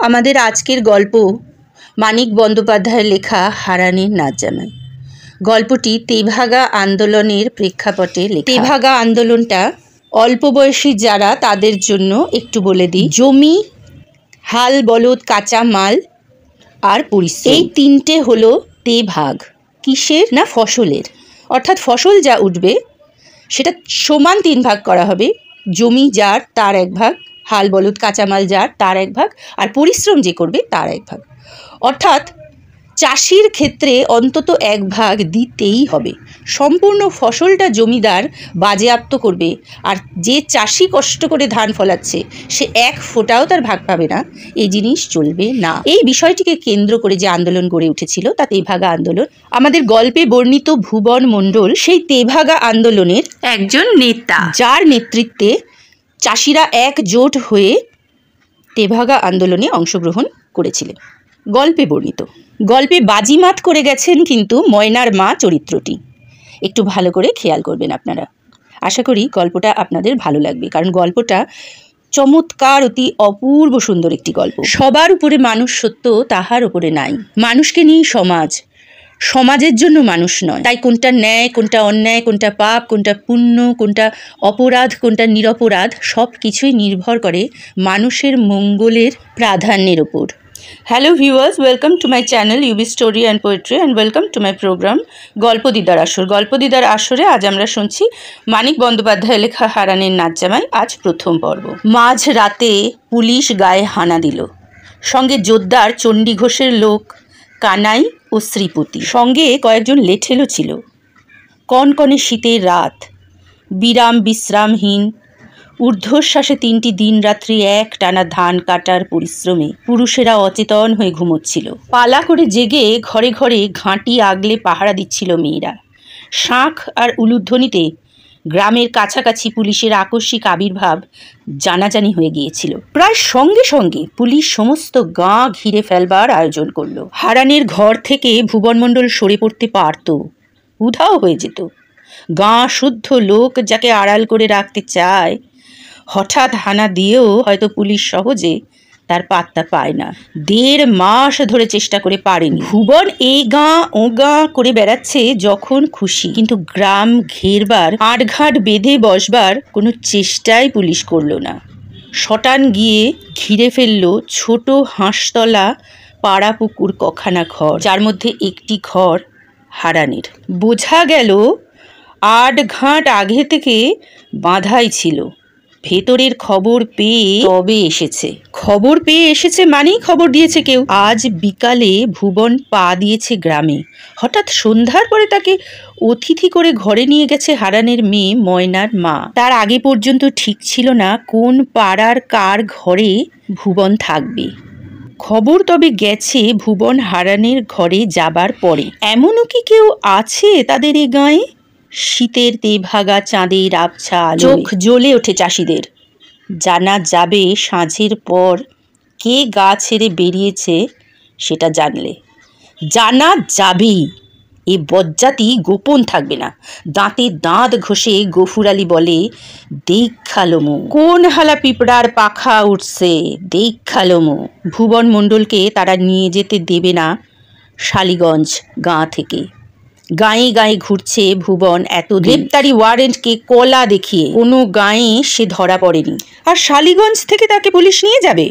আমাদের আজকের গল্প মানিক বন্দ্যোপাধ্যায়ের লেখা হারানের নাচ জামাই। গল্পটি তেভাগা আন্দোলনের প্রেক্ষাপটে লেখা। তেভাগা আন্দোলনটা অল্প বয়সী যারা তাদের জন্য একটু বলে দিই। জমি, হাল বলদ, কাঁচা মাল আর পরিশ্রম, এই তিনটে হলো তেভাগ। কিসের না? ফসলের। অর্থাৎ ফসল যা উঠবে সেটা সমান 3 ভাগ করা হবে। জমি যার তার 1 ভাগ, হাল বলদ কাঁচামাল যার তার 1 ভাগ, আর পরিশ্রম যে করবে তার 1 ভাগ। অর্থাৎ চাষির ক্ষেত্রে অন্তত 1 ভাগ দিতেই হবে। সম্পূর্ণ ফসলটা জমিদার বাজেয়াপ্ত করবে, আর যে চাষি কষ্ট করে ধান ফলাচ্ছে সে 1 ফোঁটাও তার ভাগ পাবে না, এই জিনিস চলবে না। এই বিষয়টিকে কেন্দ্র করে যে আন্দোলন গড়ে উঠেছিল তা তেভাগা আন্দোলন। আমাদের গল্পে বর্ণিত ভুবন মণ্ডল সেই তেভাগা আন্দোলনের একজন নেতা, যার নেতৃত্বে চাষিরা একজোট হয়ে তেভাগা আন্দোলনে অংশগ্রহণ করেছিলেন। গল্পে বর্ণিত। গল্পে বাজিমাত করে গেছেন কিন্তু ময়নার মা চরিত্রটি। একটু ভালো করে খেয়াল করবেন আপনারা। আশা করি গল্পটা আপনাদের ভালো লাগবে, কারণ গল্পটা চমৎকার, অতি অপূর্ব সুন্দর একটি গল্প। সবার উপরে মানুষ সত্য, তাহার উপরে নাই। মানুষকে নিয়ে সমাজ, সমাজের জন্য মানুষ নয়। তাই কোনটা ন্যায়, কোনটা অন্যায়, কোনটা পাপ, কোনটা পুণ্য, কোনটা অপরাধ, কোনটা নিরপরাধ, সব কিছুই নির্ভর করে মানুষের মঙ্গলের প্রাধান্যের ওপর। Hello viewers, welcome to my channel UB story and poetry and welcome to my program গল্পদিদার আসর। গল্পদিদার আসরে আজ আমরা শুনছি মানিক বন্দ্যোপাধ্যায়ের লেখা হারানের নাচ জামাই। আজ প্রথম পর্ব। মাঝ রাতে পুলিশ গায়ে হানা দিল। সঙ্গে জোরদার চণ্ডী ঘোষের লোক কানাই ও শ্রীপতি, সঙ্গে কয়েকজন লেঠেলও ছিল। কনকনে শীতের রাত, বিরাম বিশ্রামহীন ঊর্ধ্বশ্বাসে 3টি দিন রাত্রি এক টানা ধান কাটার পরিশ্রমে পুরুষেরা অচেতন হয়ে ঘুমোচ্ছিল। পালা করে জেগে ঘরে ঘরে ঘাঁটি আগলে পাহারা দিচ্ছিল মেয়েরা। শাঁখ আর উলুধ্বনিতে গ্রামের কাছাকাছি পুলিশের আকস্মিক আবির্ভাব জানাজানি হয়ে গিয়েছিল। প্রায় সঙ্গে সঙ্গে পুলিশ সমস্ত গাঁ ঘিরে ফেলবার আয়োজন করলো। হারানের ঘর থেকে ভুবন মণ্ডল সরে পড়তে পারত, উধাও হয়ে যেত। গাঁ শুদ্ধ লোক যাকে আড়াল করে রাখতে চায়, হঠাৎ হানা দিয়েও হয়তো পুলিশ সহজে তার পাত্তা পায় না। 1.5 মাস ধরে চেষ্টা করে পারেনি। ভুবন এই গাঁ ও গাঁ করে বেড়াচ্ছে যখন খুশি, কিন্তু গ্রাম ঘেরবার, আটঘাট বেঁধে বসবার কোনো চেষ্টাই পুলিশ করলো না। শটান গিয়ে ঘিরে ফেললো ছোট হাঁসতলা পাড়া পুকুর কখানা ঘর, যার মধ্যে একটি ঘর হারানের। বোঝা গেল 8 ঘাট আগে থেকে বাঁধাই ছিল। ভেতরের খবর পেয়ে তবে এসেছে। খবর পেয়ে এসেছে মানেই খবর দিয়েছে কেউ। আজ বিকালে ভুবন পা দিয়েছে গ্রামে। হঠাৎ সন্ধ্যার পরে তাকে অতিথি করে ঘরে নিয়ে গেছে হারানের মেয়ে ময়নার মা। তার আগে পর্যন্ত ঠিক ছিল না কোন পাড়ার কার ঘরে ভুবন থাকবে। খবর তবে গেছে ভুবন হারানের ঘরে যাবার পরে। এমনও কি কেউ আছে তাদের এ গাঁয়ে? শীতের তেভাগা চাঁদের আবছা চোখ জ্বলে ওঠে চাষিদের। জানা যাবে সাঁঝের পর কে গা ছেড়ে বেরিয়েছে, সেটা জানলে। জানা যাবেই, এ বজ্জাতি গোপন থাকবে না। দাঁতে দাঁত ঘষে গফুর আলী বলে, দেখালোমো কোন হালা পিঁপড়ার পাখা উঠছে, দেখালোমো। ভুবন মণ্ডলকে তারা নিয়ে যেতে দেবে না শালিগঞ্জ গাঁ থেকে। গাঁয়ে গাঁয়ে ঘুরছে ভুবন এত গ্রেপ্তারি ওয়ারেন্টকে কলা দেখিয়ে। কোনো গাঁয়ে সে ধরা পড়েনি, আর শালিগঞ্জ থেকে তাকে পুলিশ নিয়ে যাবে?